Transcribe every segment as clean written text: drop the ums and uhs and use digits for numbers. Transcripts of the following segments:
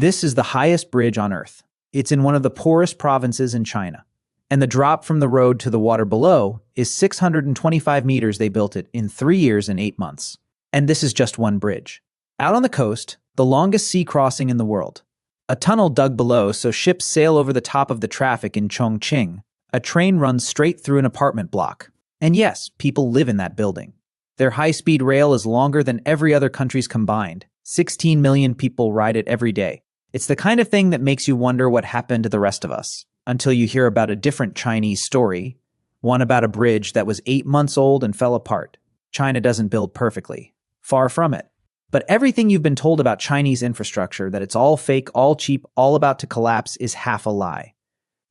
This is the highest bridge on Earth. It's in one of the poorest provinces in China. And the drop from the road to the water below is 625 meters. They built it in 3 years and 8 months. And this is just one bridge. Out on the coast, the longest sea crossing in the world. A tunnel dug below so ships sail over the top of the traffic in Chongqing. A train runs straight through an apartment block. And yes, people live in that building. Their high-speed rail is longer than every other country's combined. 16 million people ride it every day. It's the kind of thing that makes you wonder what happened to the rest of us, until you hear about a different Chinese story, one about a bridge that was 8 months old and fell apart. China doesn't build perfectly. Far from it. But everything you've been told about Chinese infrastructure, that it's all fake, all cheap, all about to collapse, is half a lie.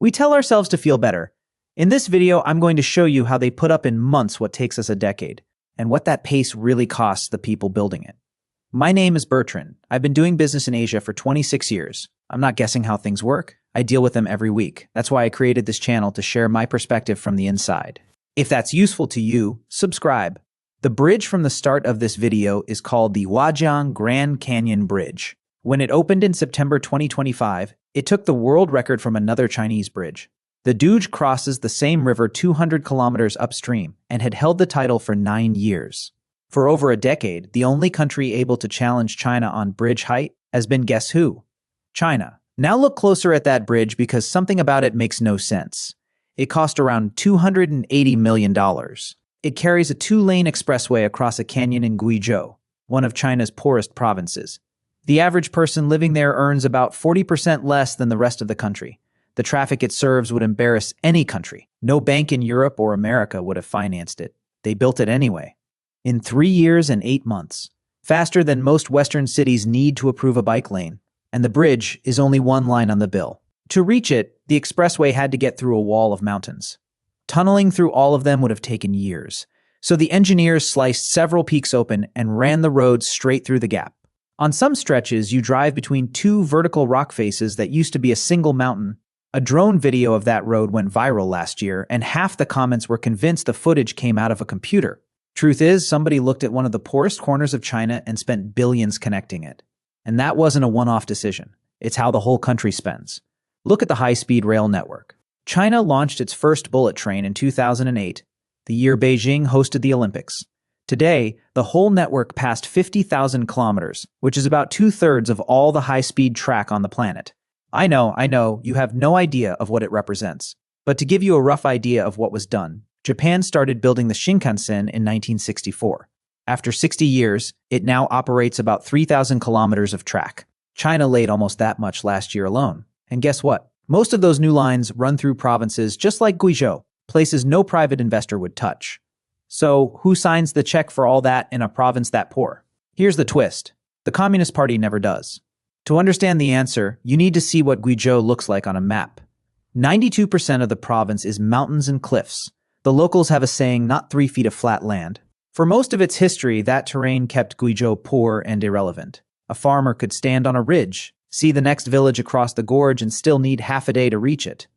We tell ourselves to feel better. In this video, I'm going to show you how they put up in months what takes us a decade, and what that pace really costs the people building it. My name is Bertrand. I've been doing business in Asia for 26 years. I'm not guessing how things work. I deal with them every week. That's why I created this channel, to share my perspective from the inside. If that's useful to you, subscribe. The bridge from the start of this video is called the Huajiang Grand Canyon Bridge. When it opened in September 2025, it took the world record from another Chinese bridge. The Guizhou crosses the same river 200 kilometers upstream and had held the title for 9 years. For over a decade, the only country able to challenge China on bridge height has been, guess who? China. Now look closer at that bridge, because something about it makes no sense. It cost around $280 million. It carries a 2-lane expressway across a canyon in Guizhou, one of China's poorest provinces. The average person living there earns about 40% less than the rest of the country. The traffic it serves would embarrass any country. No bank in Europe or America would have financed it. They built it anyway. In 3 years and 8 months. Faster than most Western cities need to approve a bike lane. And the bridge is only one line on the bill. To reach it, the expressway had to get through a wall of mountains. Tunneling through all of them would have taken years. So the engineers sliced several peaks open and ran the road straight through the gap. On some stretches, you drive between 2 vertical rock faces that used to be a single mountain. A drone video of that road went viral last year, and half the comments were convinced the footage came out of a computer. Truth is, somebody looked at one of the poorest corners of China and spent billions connecting it. And that wasn't a one-off decision. It's how the whole country spends. Look at the high-speed rail network. China launched its first bullet train in 2008, the year Beijing hosted the Olympics. Today, the whole network passed 50,000 kilometers, which is about 2/3 of all the high-speed track on the planet. I know, you have no idea of what it represents. But to give you a rough idea of what was done, Japan started building the Shinkansen in 1964. After 60 years, it now operates about 3,000 kilometers of track. China laid almost that much last year alone. And guess what? Most of those new lines run through provinces just like Guizhou, places no private investor would touch. So, who signs the check for all that in a province that poor? Here's the twist. The Communist Party never does. To understand the answer, you need to see what Guizhou looks like on a map. 92% of the province is mountains and cliffs. The locals have a saying, not 3 feet of flat land. For most of its history, that terrain kept Guizhou poor and irrelevant. A farmer could stand on a ridge, see the next village across the gorge, and still need half a day to reach it.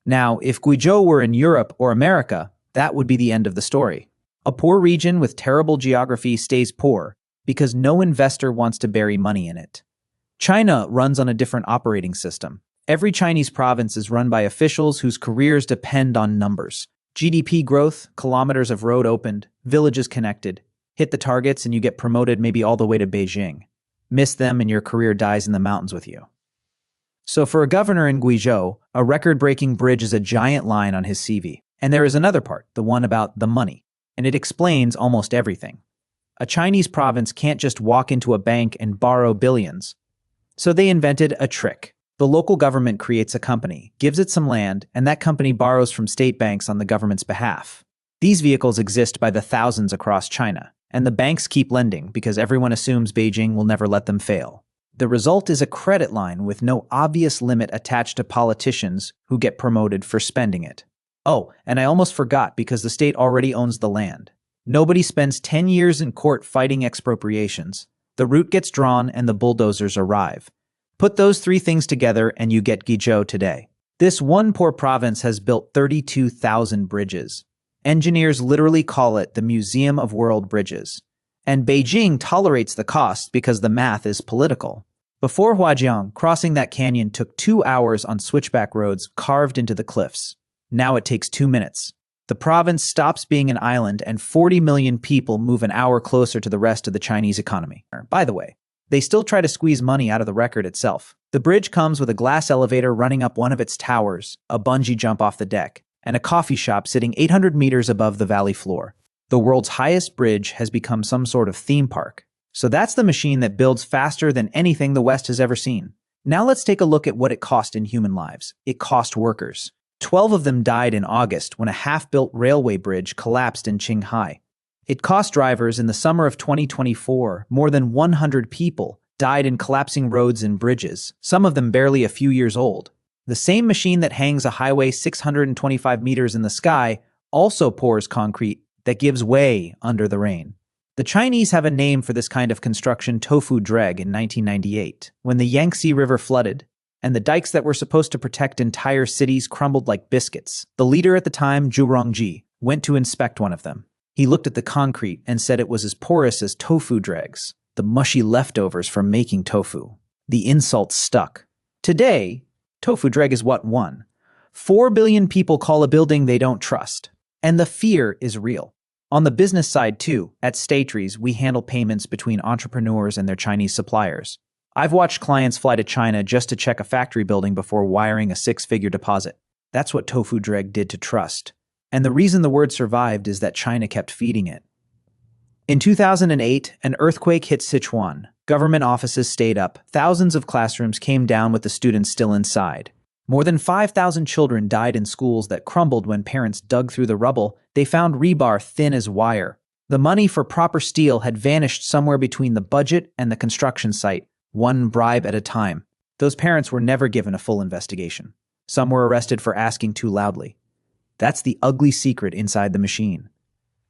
Now, if Guizhou were in Europe or America, that would be the end of the story. A poor region with terrible geography stays poor because no investor wants to bury money in it. China runs on a different operating system. Every Chinese province is run by officials whose careers depend on numbers. GDP growth, kilometers of road opened, villages connected. Hit the targets and you get promoted maybe all the way to Beijing. Miss them and your career dies in the mountains with you. So for a governor in Guizhou, a record-breaking bridge is a giant line on his CV. And there is another part, the one about the money. And it explains almost everything. A Chinese province can't just walk into a bank and borrow billions. So they invented a trick. The local government creates a company, gives it some land, and that company borrows from state banks on the government's behalf. These vehicles exist by the thousands across China, and the banks keep lending because everyone assumes Beijing will never let them fail. The result is a credit line with no obvious limit attached to politicians who get promoted for spending it. Oh, and I almost forgot, because the state already owns the land. Nobody spends 10 years in court fighting expropriations. The route gets drawn and the bulldozers arrive. Put those 3 things together and you get Guizhou today. This one poor province has built 32,000 bridges. Engineers literally call it the Museum of World Bridges. And Beijing tolerates the cost because the math is political. Before Huajiang, crossing that canyon took 2 hours on switchback roads carved into the cliffs. Now it takes 2 minutes. The province stops being an island and 40 million people move an hour closer to the rest of the Chinese economy. By the way, they still try to squeeze money out of the record itself. The bridge comes with a glass elevator running up one of its towers, a bungee jump off the deck, and a coffee shop sitting 800 meters above the valley floor. The world's highest bridge has become some sort of theme park. So that's the machine that builds faster than anything the West has ever seen. Now let's take a look at what it cost in human lives. It cost workers. 12 of them died in August when a half-built railway bridge collapsed in Qinghai. It cost drivers in the summer of 2024 more than 100 people died in collapsing roads and bridges, some of them barely a few years old. The same machine that hangs a highway 625 meters in the sky also pours concrete that gives way under the rain. The Chinese have a name for this kind of construction, tofu dreg, in 1998, when the Yangtze River flooded and the dikes that were supposed to protect entire cities crumbled like biscuits. The leader at the time, Zhu Rongji, went to inspect one of them. He looked at the concrete and said it was as porous as tofu dregs, the mushy leftovers from making tofu. The insult stuck. Today, tofu dreg is what won. 4 billion people call a building they don't trust. And the fear is real. On the business side too, at Statries, we handle payments between entrepreneurs and their Chinese suppliers. I've watched clients fly to China just to check a factory building before wiring a 6-figure deposit. That's what tofu dreg did to trust. And the reason the word survived is that China kept feeding it. In 2008, an earthquake hit Sichuan. Government offices stayed up. Thousands of classrooms came down with the students still inside. More than 5,000 children died in schools that crumbled when parents dug through the rubble. They found rebar thin as wire. The money for proper steel had vanished somewhere between the budget and the construction site, one bribe at a time. Those parents were never given a full investigation. Some were arrested for asking too loudly. That's the ugly secret inside the machine.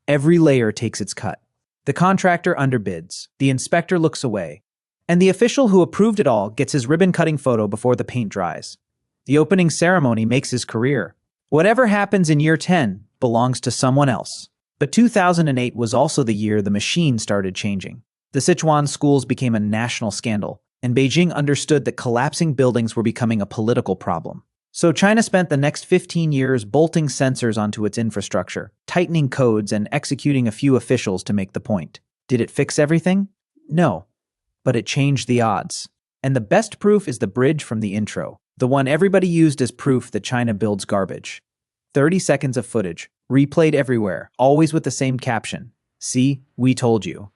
Every layer takes its cut. The contractor underbids, the inspector looks away, and the official who approved it all gets his ribbon-cutting photo before the paint dries. The opening ceremony makes his career. Whatever happens in year 10 belongs to someone else. But 2008 was also the year the machine started changing. The Sichuan schools became a national scandal, and Beijing understood that collapsing buildings were becoming a political problem. So China spent the next 15 years bolting sensors onto its infrastructure, tightening codes and executing a few officials to make the point. Did it fix everything? No. But it changed the odds. And the best proof is the bridge from the intro, the one everybody used as proof that China builds garbage. 30 seconds of footage, replayed everywhere, always with the same caption. See, we told you.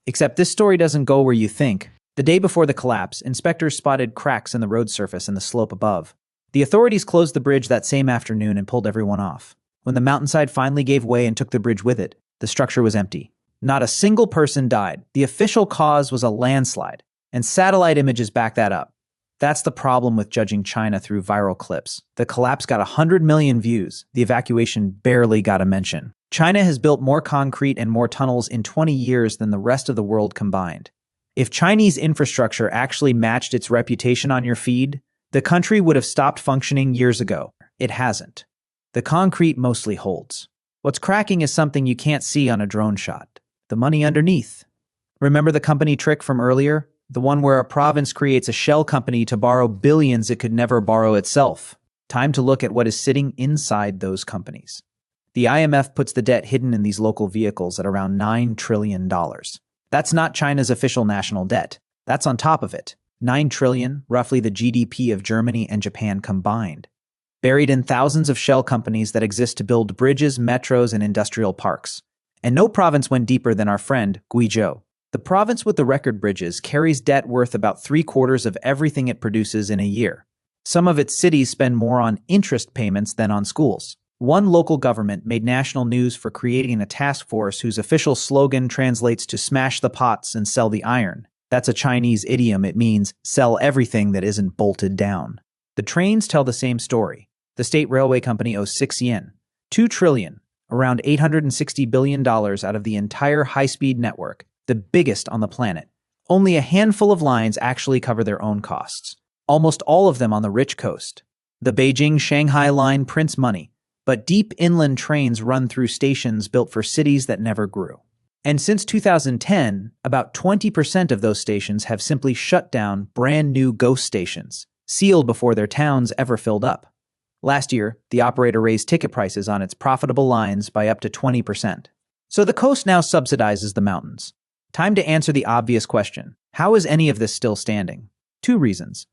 Except this story doesn't go where you think. The day before the collapse, inspectors spotted cracks in the road surface and the slope above. The authorities closed the bridge that same afternoon and pulled everyone off. When the mountainside finally gave way and took the bridge with it, the structure was empty. Not a single person died. The official cause was a landslide, and satellite images back that up. That's the problem with judging China through viral clips. The collapse got 100 million views. The evacuation barely got a mention. China has built more concrete and more tunnels in 20 years than the rest of the world combined. If Chinese infrastructure actually matched its reputation on your feed, the country would have stopped functioning years ago. It hasn't. The concrete mostly holds. What's cracking is something you can't see on a drone shot. The money underneath. Remember the company trick from earlier? The one where a province creates a shell company to borrow billions it could never borrow itself. Time to look at what is sitting inside those companies. The IMF puts the debt hidden in these local vehicles at around $9 trillion. That's not China's official national debt. That's on top of it. 9 trillion, roughly the GDP of Germany and Japan combined. Buried in thousands of shell companies that exist to build bridges, metros, and industrial parks. And no province went deeper than our friend, Guizhou. The province with the record bridges carries debt worth about 3/4 of everything it produces in a year. Some of its cities spend more on interest payments than on schools. One local government made national news for creating a task force whose official slogan translates to smash the pots and sell the iron. That's a Chinese idiom. It means sell everything that isn't bolted down. The trains tell the same story. The state railway company owes 6 yen, 2 trillion, around $860 billion out of the entire high-speed network, the biggest on the planet. Only a handful of lines actually cover their own costs, almost all of them on the rich coast. The Beijing-Shanghai line prints money, but deep inland trains run through stations built for cities that never grew. And since 2010, about 20% of those stations have simply shut down brand new ghost stations, sealed before their towns ever filled up. Last year, the operator raised ticket prices on its profitable lines by up to 20%. So the coast now subsidizes the mountains. Time to answer the obvious question: how is any of this still standing? Two reasons.